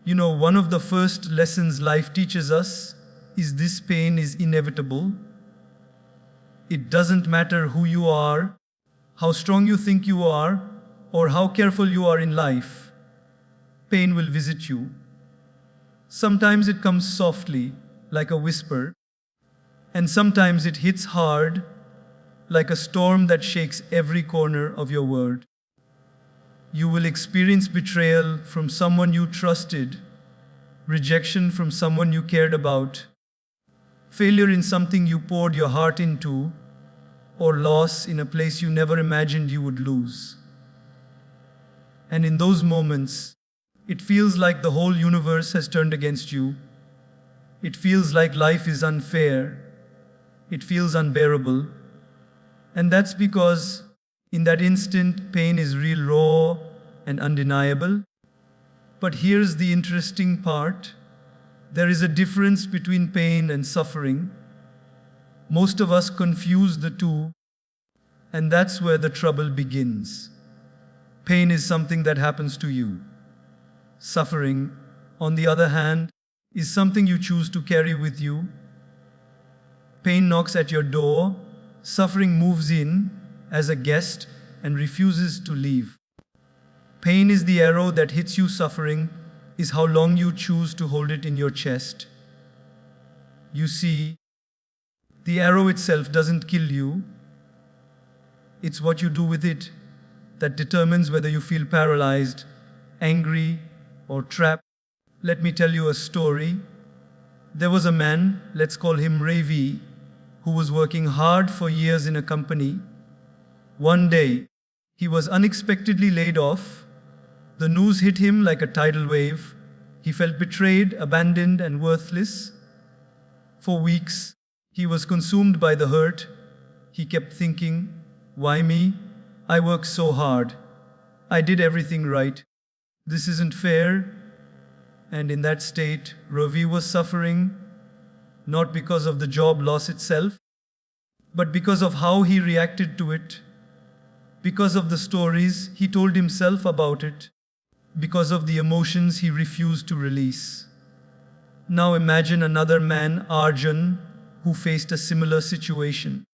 One of the first lessons life teaches us is this: pain is inevitable. It doesn't matter who you are, how strong you think you are, or how careful you are in life. Pain will visit you. Sometimes it comes softly, like a whisper, and sometimes it hits hard, like a storm that shakes every corner of your world. You will experience betrayal from someone you trusted, rejection from someone you cared about, failure in something you poured your heart into, or loss in a place you never imagined you would lose. And in those moments, it feels like the whole universe has turned against you. It feels like life is unfair. It feels unbearable. And that's because in that instant, pain is real, raw, and undeniable. But here's the interesting part. There is a difference between pain and suffering. Most of us confuse the two, and that's where the trouble begins. Pain is something that happens to you. Suffering, on the other hand, is something you choose to carry with you. Pain knocks at your door, suffering moves in as a guest and refuses to leave. Pain is the arrow that hits you, suffering is how long you choose to hold it in your chest. You see, the arrow itself doesn't kill you. It's what you do with it that determines whether you feel paralyzed, angry, or trapped. Let me tell you a story. There was a man, let's call him Ravi, who was working hard for years in a company. One day, he was unexpectedly laid off. The news hit him like a tidal wave. He felt betrayed, abandoned, and worthless. For weeks, he was consumed by the hurt. He kept thinking, why me? I worked so hard. I did everything right. This isn't fair. And in that state, Ravi was suffering, not because of the job loss itself, but because of how he reacted to it, because of the stories he told himself about it, because of the emotions he refused to release. Now imagine another man, Arjun, who faced a similar situation.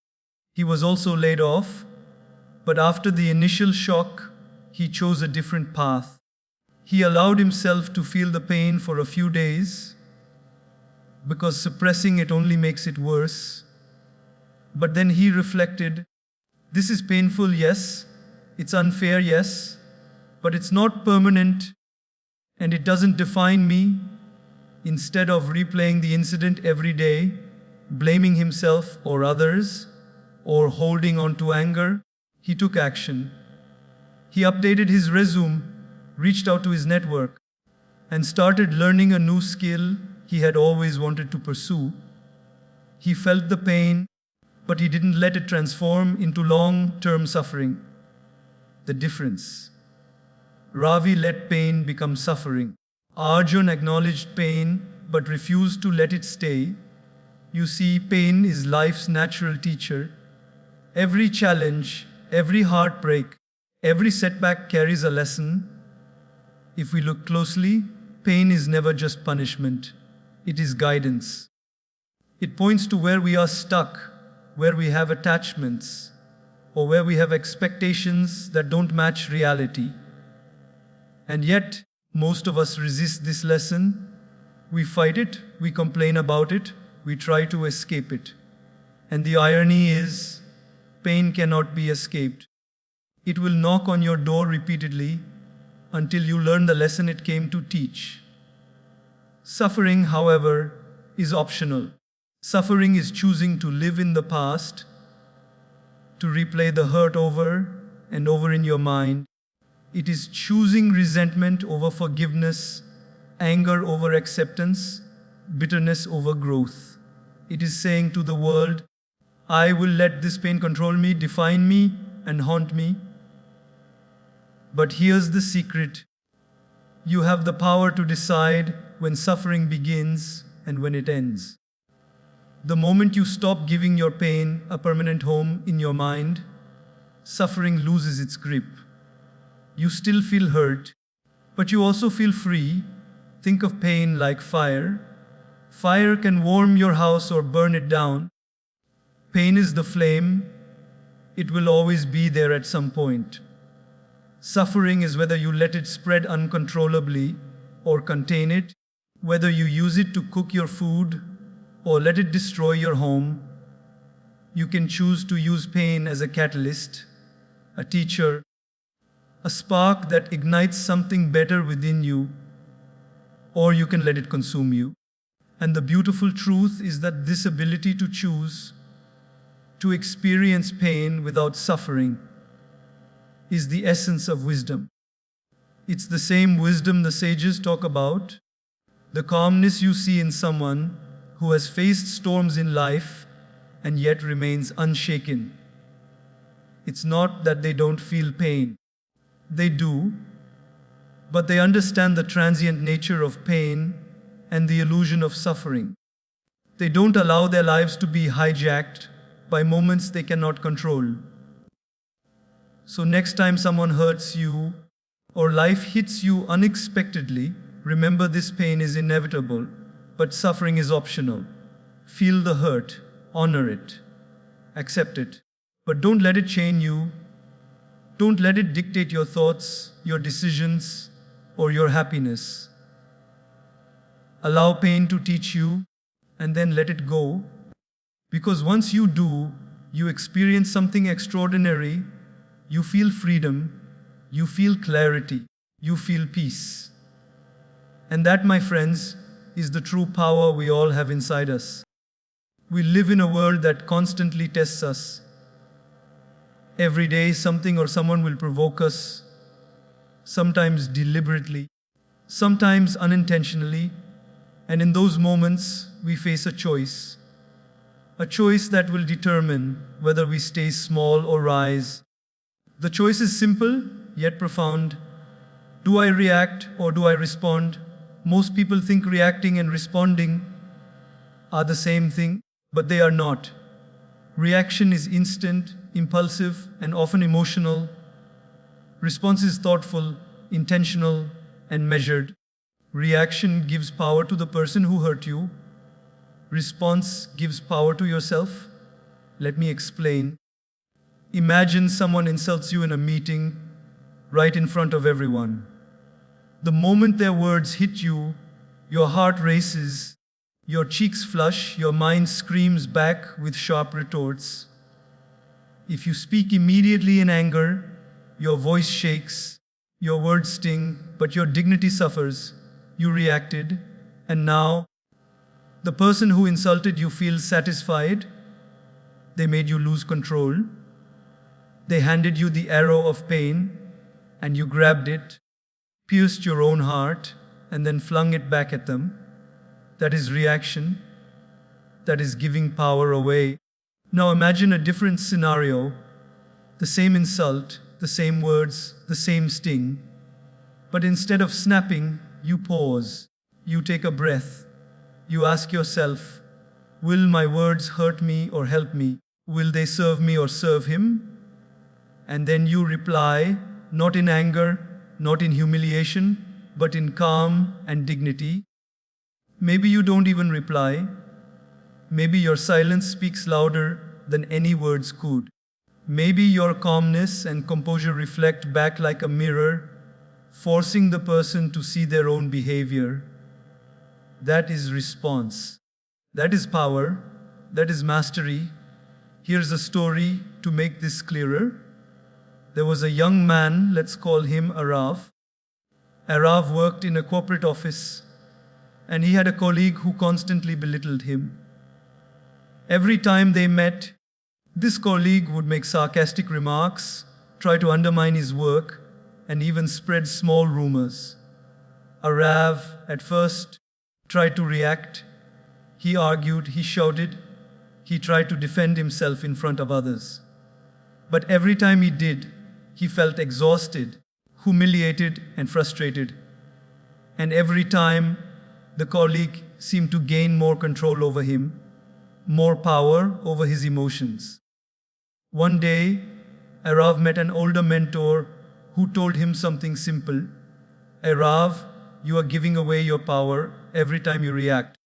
He was also laid off, but after the initial shock, he chose a different path. He allowed himself to feel the pain for a few days, because suppressing it only makes it worse. But then he reflected, this is painful, yes, it's unfair, yes, but it's not permanent, and it doesn't define me. Instead of replaying the incident every day, blaming himself or others, or holding on to anger, he took action. He updated his resume, reached out to his network, and started learning a new skill he had always wanted to pursue. He felt the pain, but he didn't let it transform into long-term suffering. The difference. Ravi let pain become suffering. Arjun acknowledged pain, but refused to let it stay. You see, pain is life's natural teacher. Every challenge, every heartbreak, every setback carries a lesson. If we look closely, pain is never just punishment. It is guidance. It points to where we are stuck, where we have attachments, or where we have expectations that don't match reality. And yet, most of us resist this lesson. We fight it, we complain about it, we try to escape it. And the irony is, pain cannot be escaped. It will knock on your door repeatedly until you learn the lesson it came to teach. Suffering, however, is optional. Suffering is choosing to live in the past, to replay the hurt over and over in your mind. It is choosing resentment over forgiveness, anger over acceptance, bitterness over growth. It is saying to the world, I will let this pain control me, define me, and haunt me. But here's the secret. You have the power to decide when suffering begins and when it ends. The moment you stop giving your pain a permanent home in your mind, suffering loses its grip. You still feel hurt, but you also feel free, Think of pain like fire. Fire can warm your house or burn it down. Pain is the flame. It will always be there at some point. Suffering is whether you let it spread uncontrollably or contain it, whether you use it to cook your food or let it destroy your home. You can choose to use pain as a catalyst, a teacher, a spark that ignites something better within you, or you can let it consume you. And the beautiful truth is that this ability to choose, to experience pain without suffering, is the essence of wisdom. It's the same wisdom the sages talk about, the calmness you see in someone who has faced storms in life and yet remains unshaken. It's not that they don't feel pain. They do, but they understand the transient nature of pain and the illusion of suffering. They don't allow their lives to be hijacked by moments they cannot control. So next time someone hurts you or life hits you unexpectedly, remember this pain is inevitable, but suffering is optional. Feel the hurt, honor it, accept it, but don't let it chain you. Don't let it dictate your thoughts, your decisions, or your happiness. Allow pain to teach you and then let it go, because once you do, you experience something extraordinary. You feel freedom, you feel clarity, you feel peace. And that, my friends, is the true power we all have inside us. We live in a world that constantly tests us. Every day, something or someone will provoke us, sometimes deliberately, sometimes unintentionally, and in those moments, we face a choice that will determine whether we stay small or rise. The choice is simple, yet profound. Do I react or do I respond? Most people think reacting and responding are the same thing, but they are not. Reaction is instant, impulsive, and often emotional. Response is thoughtful, intentional, and measured. Reaction gives power to the person who hurt you. Response gives power to yourself. Let me explain. Imagine someone insults you in a meeting, right in front of everyone. The moment their words hit you, your heart races, your cheeks flush, your mind screams back with sharp retorts. If you speak immediately in anger, your voice shakes, your words sting, but your dignity suffers. You reacted, and now the person who insulted you feels satisfied. They made you lose control. They handed you the arrow of pain, and you grabbed it, pierced your own heart, and then flung it back at them. That is reaction. That is giving power away. Now imagine a different scenario. The same insult, the same words, the same sting. But instead of snapping, you pause. You take a breath. You ask yourself, will my words hurt me or help me? Will they serve me or serve him? And then you reply, not in anger, not in humiliation, but in calm and dignity. Maybe you don't even reply. Maybe your silence speaks louder than any words could. Maybe your calmness and composure reflect back like a mirror, forcing the person to see their own behavior. That is response. That is power. That is mastery. Here's a story to make this clearer. There was a young man, let's call him Arav. Arav worked in a corporate office, and he had a colleague who constantly belittled him. Every time they met, this colleague would make sarcastic remarks, try to undermine his work, and even spread small rumors. Arav, at first, tried to react. He argued, he shouted, he tried to defend himself in front of others. But every time he did, he felt exhausted, humiliated, and frustrated. And every time, the colleague seemed to gain more control over him, more power over his emotions. One day, Arav met an older mentor who told him something simple. Arav, you are giving away your power every time you react.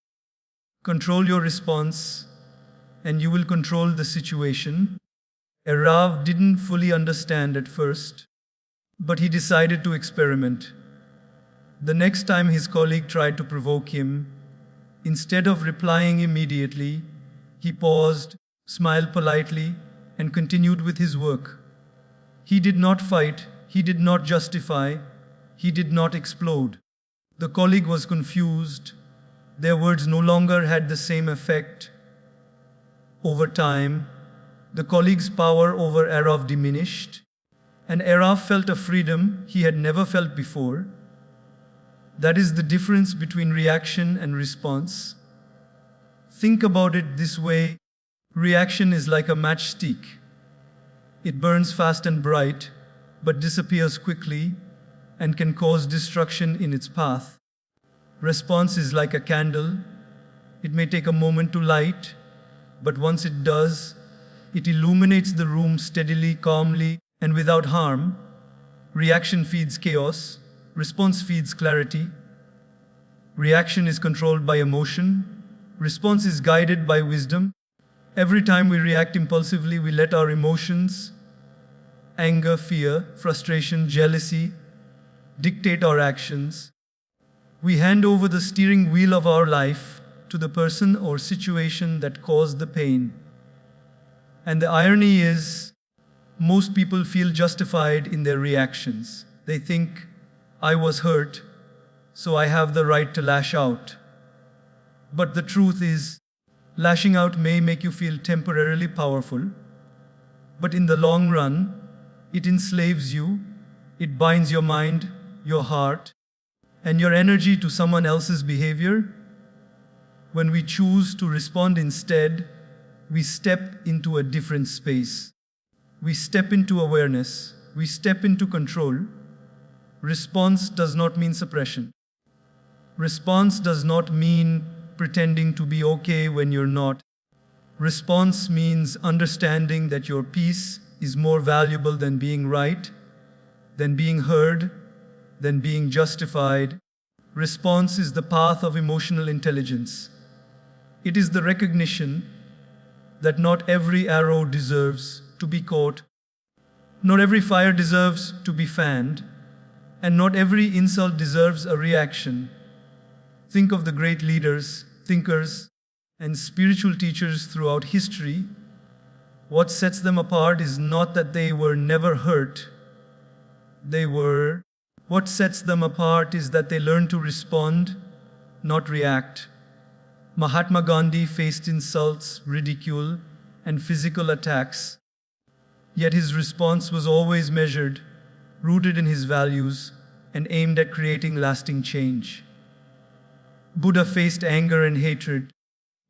Control your response, and you will control the situation. Arav didn't fully understand at first, but he decided to experiment. The next time his colleague tried to provoke him, instead of replying immediately, he paused, smiled politely, and continued with his work. He did not fight, he did not justify, he did not explode. The colleague was confused. Their words no longer had the same effect. Over time, the colleague's power over Arav diminished, and Arav felt a freedom he had never felt before. That is the difference between reaction and response. Think about it this way: reaction is like a matchstick. It burns fast and bright, but disappears quickly and can cause destruction in its path. Response is like a candle. It may take a moment to light, but once it does, it illuminates the room steadily, calmly, and without harm. Reaction feeds chaos. Response feeds clarity. Reaction is controlled by emotion. Response is guided by wisdom. Every time we react impulsively, we let our emotions, anger, fear, frustration, jealousy, dictate our actions. We hand over the steering wheel of our life to the person or situation that caused the pain. And the irony is, most people feel justified in their reactions. They think, I was hurt, so I have the right to lash out. But the truth is, lashing out may make you feel temporarily powerful, but in the long run, it enslaves you. It binds your mind, your heart, and your energy to someone else's behavior. When we choose to respond instead, we step into a different space. We step into awareness. We step into control. Response does not mean suppression. Response does not mean pretending to be okay when you're not. Response means understanding that your peace is more valuable than being right, than being heard, than being justified. Response is the path of emotional intelligence. It is the recognition that not every arrow deserves to be caught, not every fire deserves to be fanned, and not every insult deserves a reaction. Think of the great leaders, thinkers, and spiritual teachers throughout history. What sets them apart is not that they were never hurt. What sets them apart is that they learned to respond, not react. Mahatma Gandhi faced insults, ridicule, and physical attacks. Yet his response was always measured, rooted in his values, and aimed at creating lasting change. Buddha faced anger and hatred,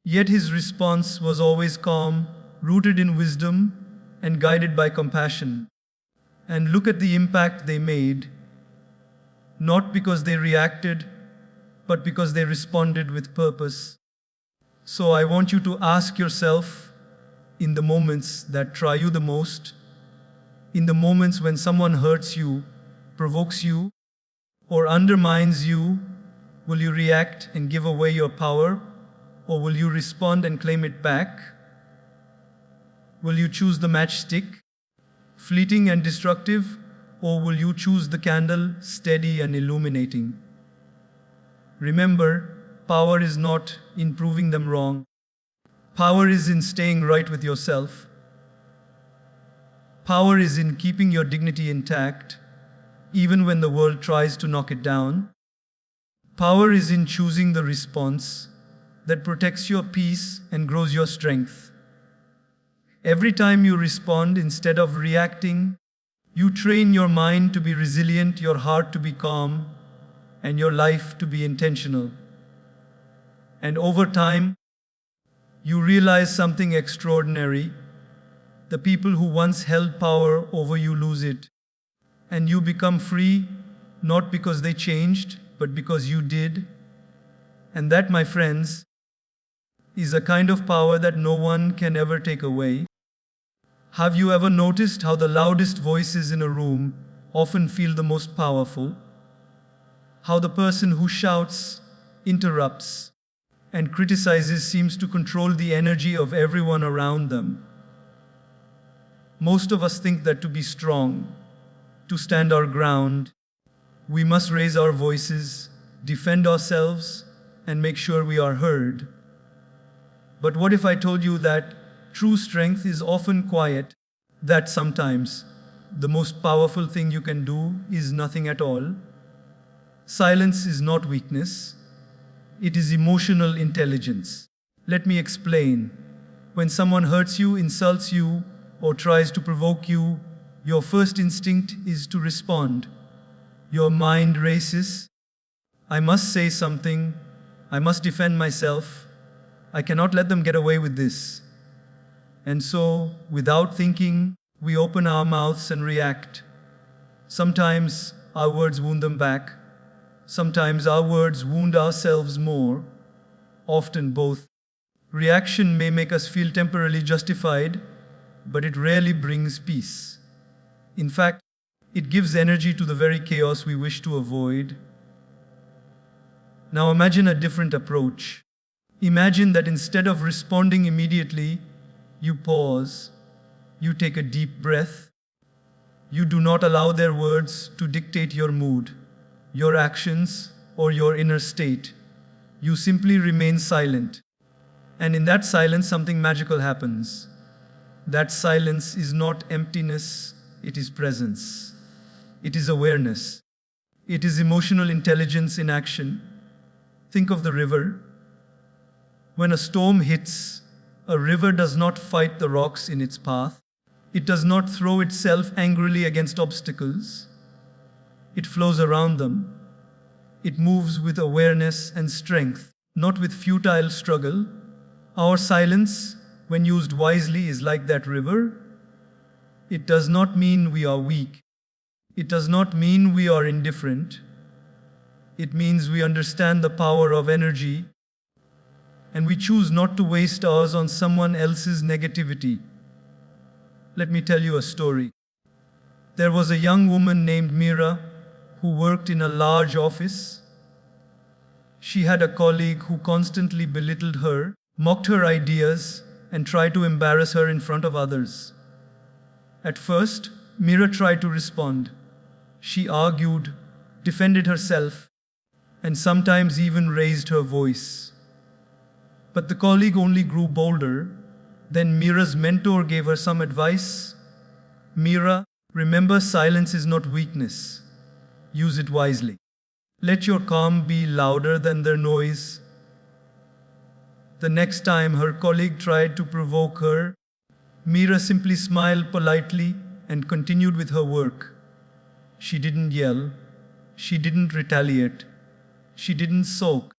yet his response was always calm, rooted in wisdom, and guided by compassion. And look at the impact they made, not because they reacted, but because they responded with purpose. So I want you to ask yourself, in the moments that try you the most, in the moments when someone hurts you, provokes you, or undermines you, will you react and give away your power, or will you respond and claim it back? Will you choose the matchstick, fleeting and destructive, or will you choose the candle, steady and illuminating? Remember, power is not in proving them wrong. Power is in staying right with yourself. Power is in keeping your dignity intact, even when the world tries to knock it down. Power is in choosing the response that protects your peace and grows your strength. Every time you respond instead of reacting, you train your mind to be resilient, your heart to be calm, and your life to be intentional. And over time, you realize something extraordinary. The people who once held power over you lose it, and you become free, not because they changed, but because you did. And that, my friends, is a kind of power that no one can ever take away. Have you ever noticed how the loudest voices in a room often feel the most powerful? How the person who shouts, interrupts, and criticizes seems to control the energy of everyone around them. Most of us think that to be strong, to stand our ground, we must raise our voices, defend ourselves, and make sure we are heard. But what if I told you that true strength is often quiet, that sometimes the most powerful thing you can do is nothing at all? Silence is not weakness, it is emotional intelligence. Let me explain. When someone hurts you, insults you, or tries to provoke you, your first instinct is to respond. Your mind races. I must say something. I must defend myself. I cannot let them get away with this. And so, without thinking, we open our mouths and react. Sometimes our words wound them back. Sometimes our words wound ourselves more. Often both. Reaction may make us feel temporarily justified, but it rarely brings peace. In fact, it gives energy to the very chaos we wish to avoid. Now imagine a different approach. Imagine that instead of responding immediately, you pause, you take a deep breath, you do not allow their words to dictate your mood, your actions, or your inner state. You simply remain silent. And in that silence, something magical happens. That silence is not emptiness, it is presence. It is awareness. It is emotional intelligence in action. Think of the river. When a storm hits, a river does not fight the rocks in its path. It does not throw itself angrily against obstacles. It flows around them. It moves with awareness and strength, not with futile struggle. Our silence, when used wisely, is like that river. It does not mean we are weak. It does not mean we are indifferent. It means we understand the power of energy, and we choose not to waste ours on someone else's negativity. Let me tell you a story. There was a young woman named Mira who worked in a large office. She had a colleague who constantly belittled her, mocked her ideas, and tried to embarrass her in front of others. At first, Mira tried to respond. She argued, defended herself, and sometimes even raised her voice. But the colleague only grew bolder. Then Mira's mentor gave her some advice. Mira, remember, silence is not weakness. Use it wisely. Let your calm be louder than their noise. The next time her colleague tried to provoke her, Mira simply smiled politely and continued with her work. She didn't yell. She didn't retaliate. She didn't sulk.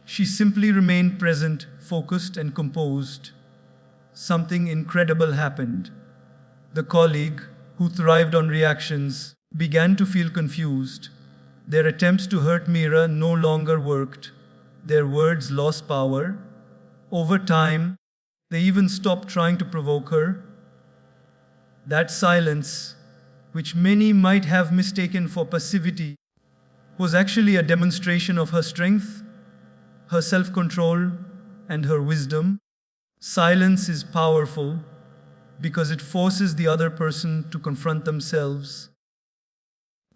She simply remained present, focused, and composed. Something incredible happened. The colleague, who thrived on reactions, began to feel confused. Their attempts to hurt Mira no longer worked. Their words lost power. Over time, they even stopped trying to provoke her. That silence, which many might have mistaken for passivity, was actually a demonstration of her strength, her self-control, and her wisdom. Silence is powerful because it forces the other person to confront themselves.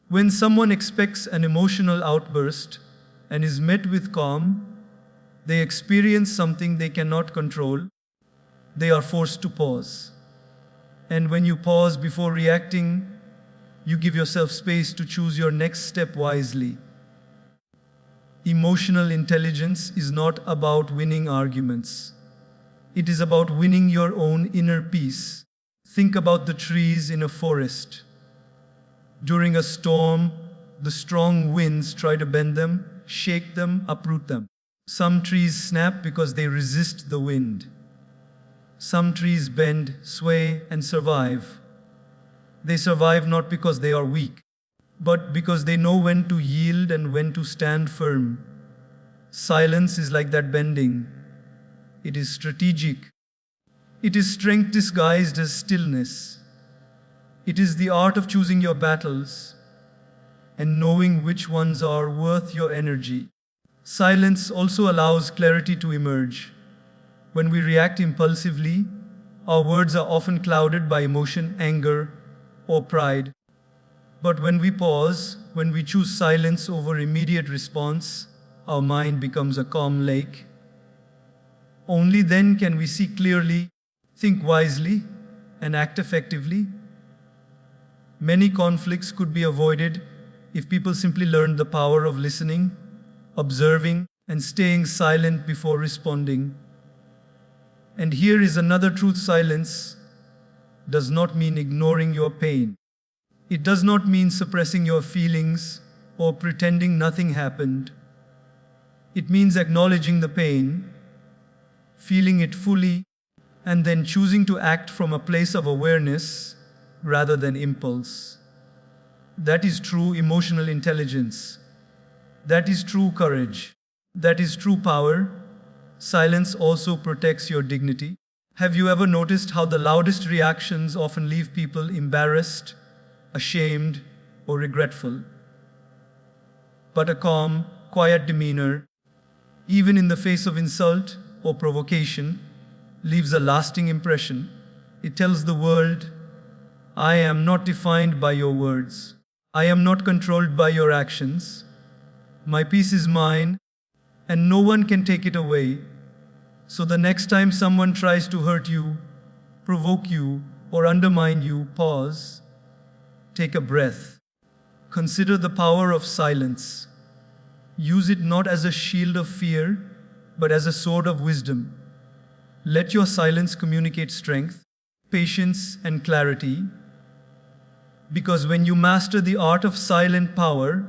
When someone expects an emotional outburst and is met with calm, they experience something they cannot control. They are forced to pause. And when you pause before reacting, you give yourself space to choose your next step wisely. Emotional intelligence is not about winning arguments. It is about winning your own inner peace. Think about the trees in a forest. During a storm, the strong winds try to bend them, shake them, uproot them. Some trees snap because they resist the wind. Some trees bend, sway, and survive. They survive not because they are weak, but because they know when to yield and when to stand firm. Silence is like that bending. It is strategic. It is strength disguised as stillness. It is the art of choosing your battles. and knowing which ones are worth your energy. Silence also allows clarity to emerge. When we react impulsively, our words are often clouded by emotion, anger, or pride. But when we pause, when we choose silence over immediate response, our mind becomes a calm lake. Only then can we see clearly, think wisely, and act effectively. Many conflicts could be avoided if people simply learned the power of listening, observing, and staying silent before responding. And here is another truth: silence does not mean ignoring your pain. It does not mean suppressing your feelings or pretending nothing happened. It means acknowledging the pain, feeling it fully, and then choosing to act from a place of awareness rather than impulse. That is true emotional intelligence. That is true courage. That is true power. Silence also protects your dignity. Have you ever noticed how the loudest reactions often leave people embarrassed, ashamed, or regretful? But a calm, quiet demeanor, even in the face of insult or provocation, leaves a lasting impression. It tells the world, I am not defined by your words. I am not controlled by your actions. My peace is mine, and no one can take it away. So the next time someone tries to hurt you, provoke you, or undermine you, pause, take a breath. Consider the power of silence. Use it not as a shield of fear, but as a sword of wisdom. Let your silence communicate strength, patience, and clarity. Because when you master the art of silent power,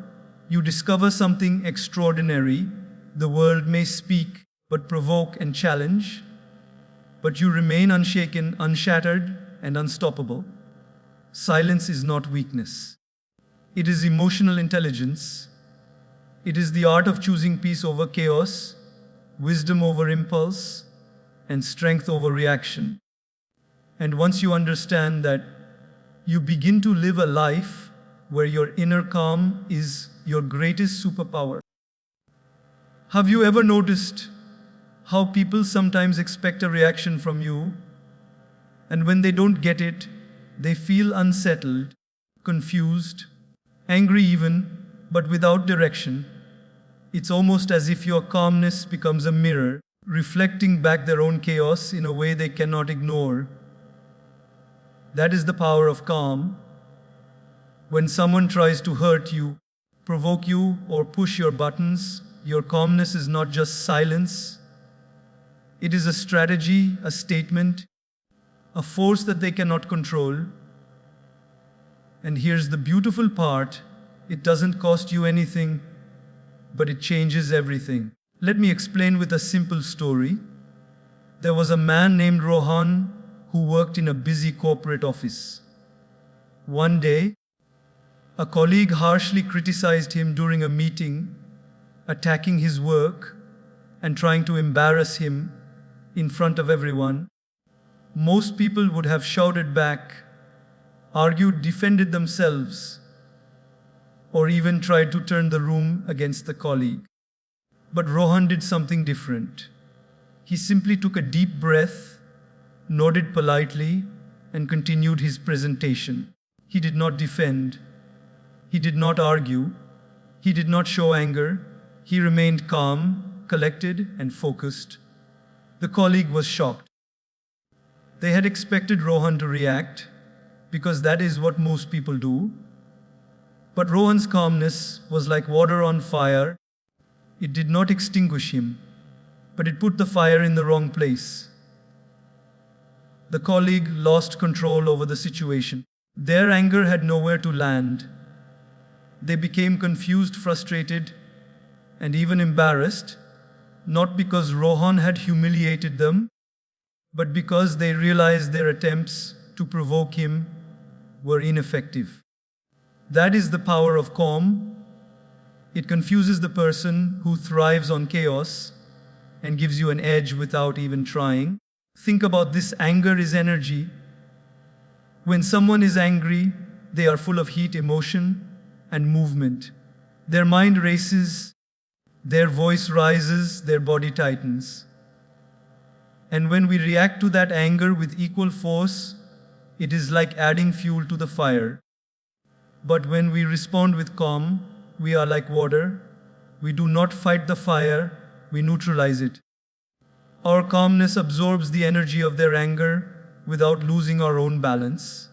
you discover something extraordinary. The world may speak, but provoke and challenge, but you remain unshaken, unshattered, and unstoppable. Silence is not weakness. It is emotional intelligence. It is the art of choosing peace over chaos, wisdom over impulse, and strength over reaction. And once you understand that, you begin to live a life where your inner calm is your greatest superpower. Have you ever noticed how people sometimes expect a reaction from you, and when they don't get it, they feel unsettled, confused, angry even, but without direction? It's almost as if your calmness becomes a mirror, reflecting back their own chaos in a way they cannot ignore. That is the power of calm. When someone tries to hurt you, provoke you, or push your buttons, your calmness is not just silence. It is a strategy, a statement, a force that they cannot control. And here's the beautiful part: it doesn't cost you anything, but it changes everything. Let me explain with a simple story. There was a man named Rohan who worked in a busy corporate office. One day, a colleague harshly criticized him during a meeting, attacking his work and trying to embarrass him in front of everyone. Most people would have shouted back, argued, defended themselves, or even tried to turn the room against the colleague. But Rohan did something different. He simply took a deep breath, nodded politely, and continued his presentation. He did not defend. He did not argue. He did not show anger. He remained calm, collected, and focused. The colleague was shocked. They had expected Rohan to react, because that is what most people do. But Rohan's calmness was like water on fire. It did not extinguish him, but it put the fire in the wrong place. The colleague lost control over the situation. Their anger had nowhere to land. They became confused, frustrated, and even embarrassed, not because Rohan had humiliated them, but because they realized their attempts to provoke him were ineffective. That is the power of calm. It confuses the person who thrives on chaos and gives you an edge without even trying. Think about this: anger is energy. When someone is angry, they are full of heat, emotion, and movement. Their mind races, their voice rises, their body tightens. And when we react to that anger with equal force, it is like adding fuel to the fire. But when we respond with calm, we are like water. We do not fight the fire, we neutralize it. Our calmness absorbs the energy of their anger without losing our own balance.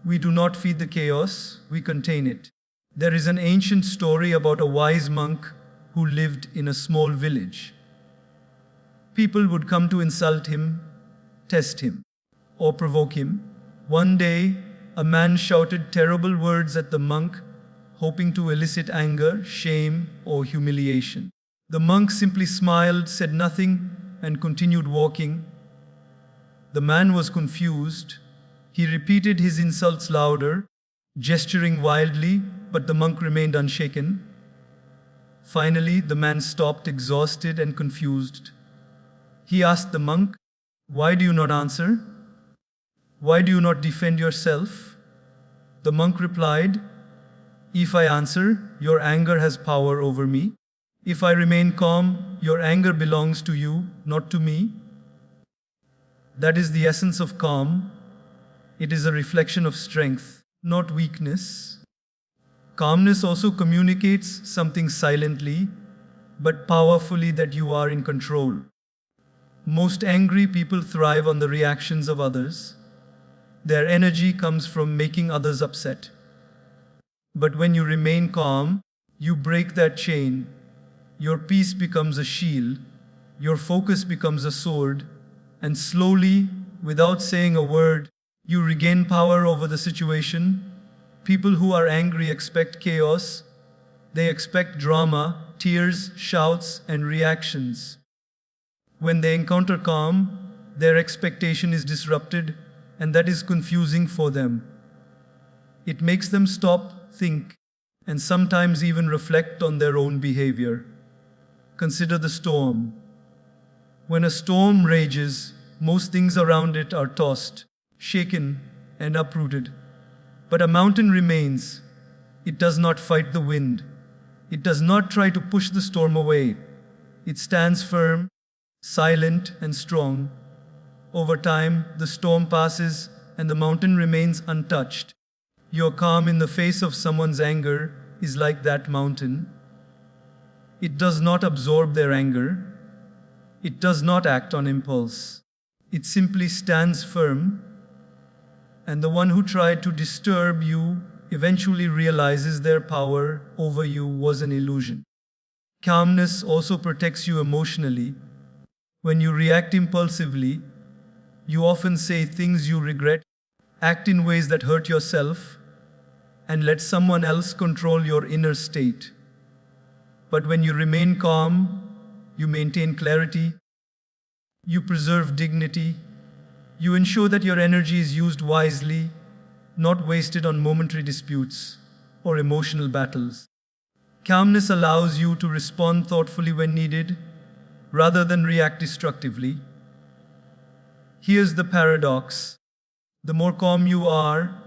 We do not feed the chaos, we contain it. There is an ancient story about a wise monk who lived in a small village. People would come to insult him, test him, or provoke him. One day, a man shouted terrible words at the monk, hoping to elicit anger, shame, or humiliation. The monk simply smiled, said nothing, and continued walking. The man was confused. He repeated his insults louder, gesturing wildly, but the monk remained unshaken. Finally, the man stopped, exhausted and confused. He asked the monk, "Why do you not answer? Why do you not defend yourself?" The monk replied, "If I answer, your anger has power over me. If I remain calm, your anger belongs to you, not to me." That is the essence of calm. It is a reflection of strength, not weakness. Calmness also communicates something silently, but powerfully, that you are in control. Most angry people thrive on the reactions of others. Their energy comes from making others upset. But when you remain calm, you break that chain. Your peace becomes a shield, your focus becomes a sword, and slowly, without saying a word, you regain power over the situation. People who are angry expect chaos. They expect drama, tears, shouts, and reactions. When they encounter calm, their expectation is disrupted, and that is confusing for them. It makes them stop, think, and sometimes even reflect on their own behavior. Consider the storm. When a storm rages, most things around it are tossed, shaken, and uprooted. But a mountain remains. It does not fight the wind. It does not try to push the storm away. It stands firm, silent, and strong. Over time, the storm passes and the mountain remains untouched. Your calm in the face of someone's anger is like that mountain. It does not absorb their anger. It does not act on impulse. It simply stands firm. And the one who tried to disturb you eventually realizes their power over you was an illusion. Calmness also protects you emotionally. When you react impulsively, you often say things you regret, act in ways that hurt yourself, and let someone else control your inner state. But when you remain calm, you maintain clarity, you preserve dignity, you ensure that your energy is used wisely, not wasted on momentary disputes or emotional battles. Calmness allows you to respond thoughtfully when needed, rather than react destructively. Here's the paradox. The more calm you are,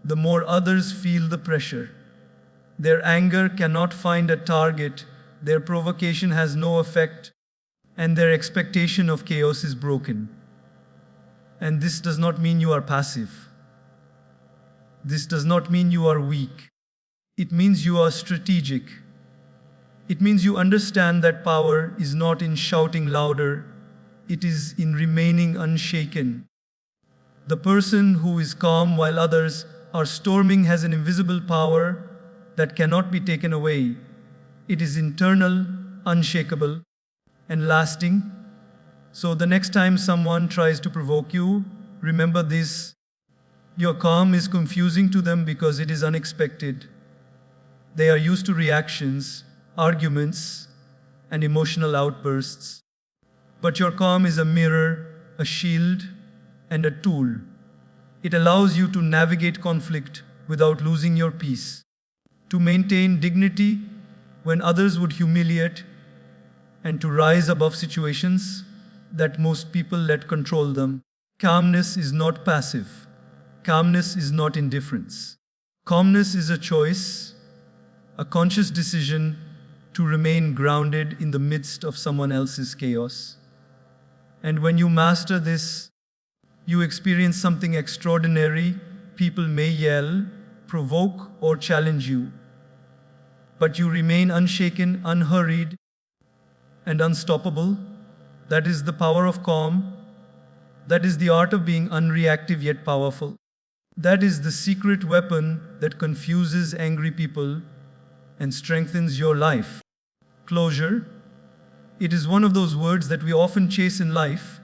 the more others feel the pressure. Their anger cannot find a target, their provocation has no effect, and their expectation of chaos is broken. And this does not mean you are passive. This does not mean you are weak. It means you are strategic. It means you understand that power is not in shouting louder, it is in remaining unshaken. The person who is calm while others are storming has an invisible power that cannot be taken away. It is internal, unshakable, and lasting. So the next time someone tries to provoke you, remember this. Your calm is confusing to them because it is unexpected. They are used to reactions, arguments, and emotional outbursts. But your calm is a mirror, a shield, and a tool. It allows you to navigate conflict without losing your peace, to maintain dignity when others would humiliate, and to rise above situations that most people let control them. Calmness is not passive. Calmness is not indifference. Calmness is a choice, a conscious decision to remain grounded in the midst of someone else's chaos. And when you master this, you experience something extraordinary. People may yell, provoke, or challenge you, but you remain unshaken, unhurried, and unstoppable. That is the power of calm. That is the art of being unreactive yet powerful. That is the secret weapon that confuses angry people and strengthens your life. Closure. It is one of those words that we often chase in life,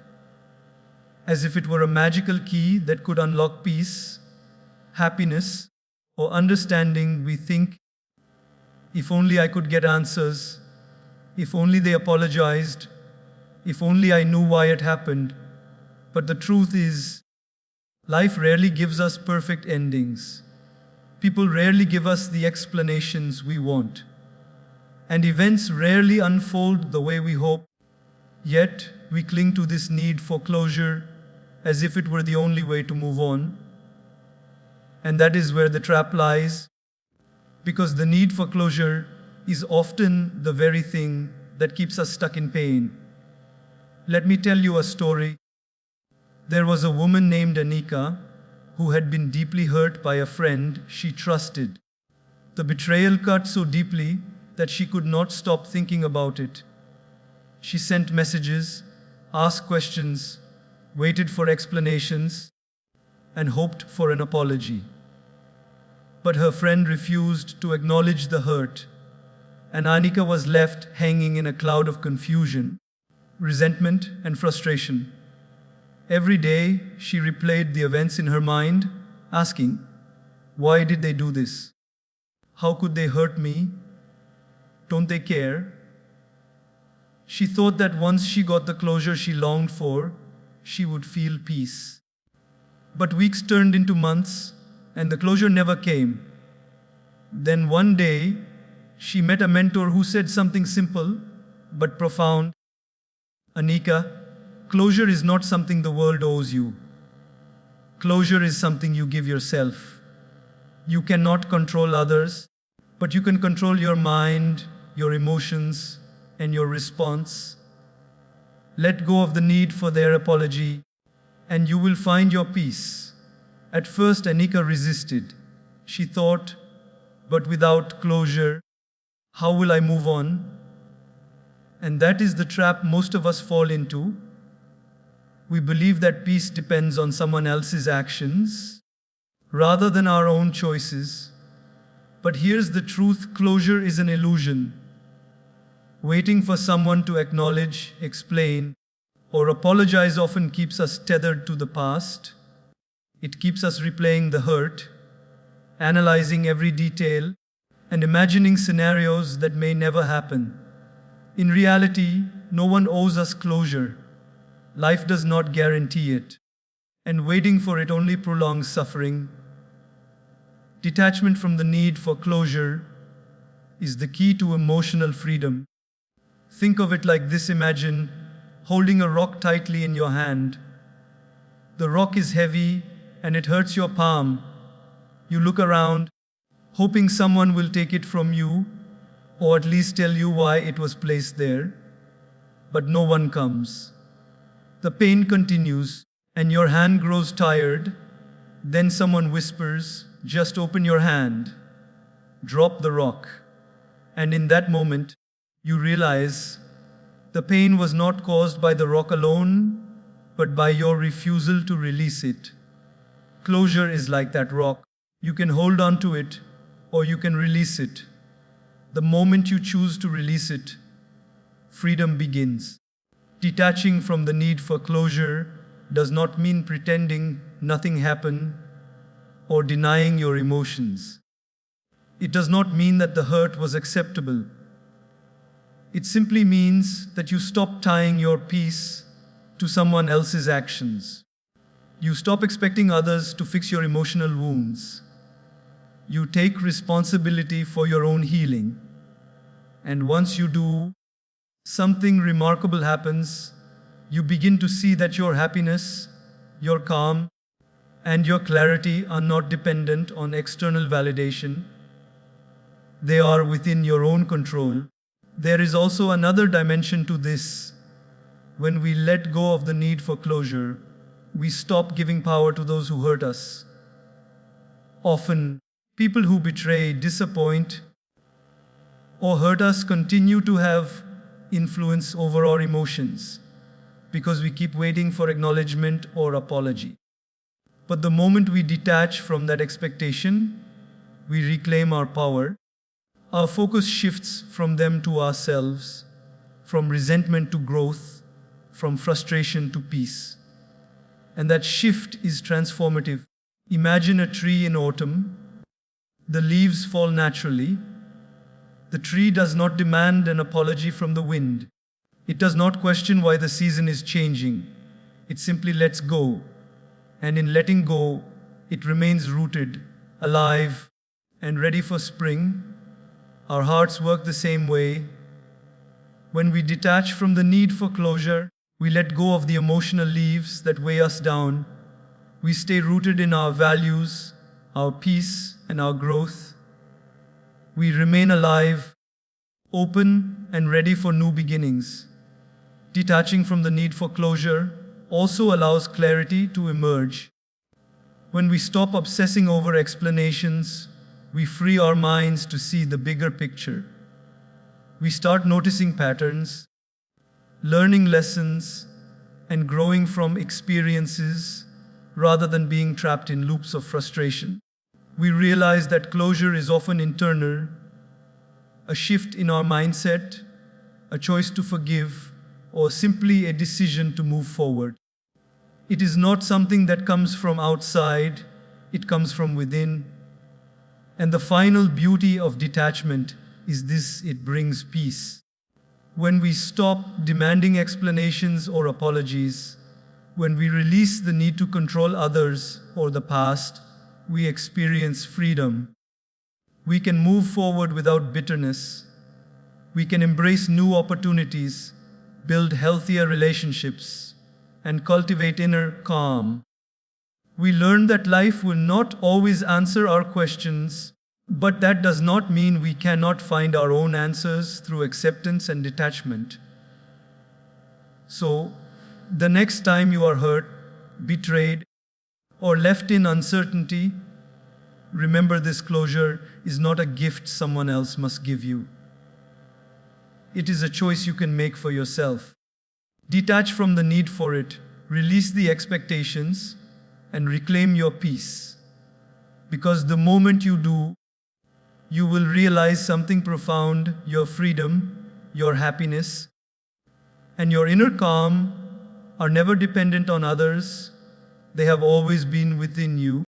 as if it were a magical key that could unlock peace, happiness, or understanding. We think, if only I could get answers, if only they apologized, if only I knew why it happened. But the truth is, life rarely gives us perfect endings. People rarely give us the explanations we want. And events rarely unfold the way we hope. Yet, we cling to this need for closure as if it were the only way to move on. And that is where the trap lies, because the need for closure is often the very thing that keeps us stuck in pain. Let me tell you a story. There was a woman named Anika who had been deeply hurt by a friend she trusted. The betrayal cut so deeply that she could not stop thinking about it. She sent messages, asked questions, waited for explanations, and hoped for an apology. But her friend refused to acknowledge the hurt, and Anika was left hanging in a cloud of confusion, resentment, and frustration. Every day, she replayed the events in her mind, asking, "Why did they do this? How could they hurt me? Don't they care?" She thought that once she got the closure she longed for, she would feel peace. But weeks turned into months, and the closure never came. Then one day, she met a mentor who said something simple but profound. "Anika, closure is not something the world owes you. Closure is something you give yourself. You cannot control others, but you can control your mind, your emotions, and your response. Let go of the need for their apology, and you will find your peace." At first, Anika resisted. She thought, "But without closure, how will I move on?" And that is the trap most of us fall into. We believe that peace depends on someone else's actions rather than our own choices. But here's the truth: closure is an illusion. Waiting for someone to acknowledge, explain, or apologize often keeps us tethered to the past. It keeps us replaying the hurt, analyzing every detail, and imagining scenarios that may never happen. In reality, no one owes us closure. Life does not guarantee it, and waiting for it only prolongs suffering. Detachment from the need for closure is the key to emotional freedom. Think of it like this: imagine holding a rock tightly in your hand. The rock is heavy and it hurts your palm. You look around, hoping someone will take it from you, or at least tell you why it was placed there. But no one comes. The pain continues, and your hand grows tired. Then someone whispers, "Just open your hand. Drop the rock." And in that moment, you realize the pain was not caused by the rock alone, but by your refusal to release it. Closure is like that rock. You can hold on to it, or you can release it. The moment you choose to release it, freedom begins. Detaching from the need for closure does not mean pretending nothing happened or denying your emotions. It does not mean that the hurt was acceptable. It simply means that you stop tying your peace to someone else's actions. You stop expecting others to fix your emotional wounds. You take responsibility for your own healing. And once you do, something remarkable happens. You begin to see that your happiness, your calm, and your clarity are not dependent on external validation. They are within your own control. There is also another dimension to this. When we let go of the need for closure, we stop giving power to those who hurt us. Often, people who betray, disappoint, or hurt us continue to have influence over our emotions because we keep waiting for acknowledgement or apology. But the moment we detach from that expectation, we reclaim our power. Our focus shifts from them to ourselves, from resentment to growth, from frustration to peace. And that shift is transformative. Imagine a tree in autumn. The leaves fall naturally. The tree does not demand an apology from the wind. It does not question why the season is changing. It simply lets go. And in letting go, it remains rooted, alive, and ready for spring. Our hearts work the same way. When we detach from the need for closure, we let go of the emotional leaves that weigh us down. We stay rooted in our values, our peace, and our growth. We remain alive, open, and ready for new beginnings. Detaching from the need for closure also allows clarity to emerge. When we stop obsessing over explanations, we free our minds to see the bigger picture. We start noticing patterns, learning lessons, and growing from experiences rather than being trapped in loops of frustration. We realize that closure is often internal, a shift in our mindset, a choice to forgive, or simply a decision to move forward. It is not something that comes from outside, it comes from within. And the final beauty of detachment is this: it brings peace. When we stop demanding explanations or apologies, when we release the need to control others or the past, we experience freedom. We can move forward without bitterness. We can embrace new opportunities, build healthier relationships, and cultivate inner calm. We learn that life will not always answer our questions, but that does not mean we cannot find our own answers through acceptance and detachment. So, the next time you are hurt, betrayed, or left in uncertainty, remember this: closure is not a gift someone else must give you. It is a choice you can make for yourself. Detach from the need for it, release the expectations, and reclaim your peace. Because the moment you do, you will realize something profound: your freedom, your happiness, and your inner calm are never dependent on others. They have always been within you.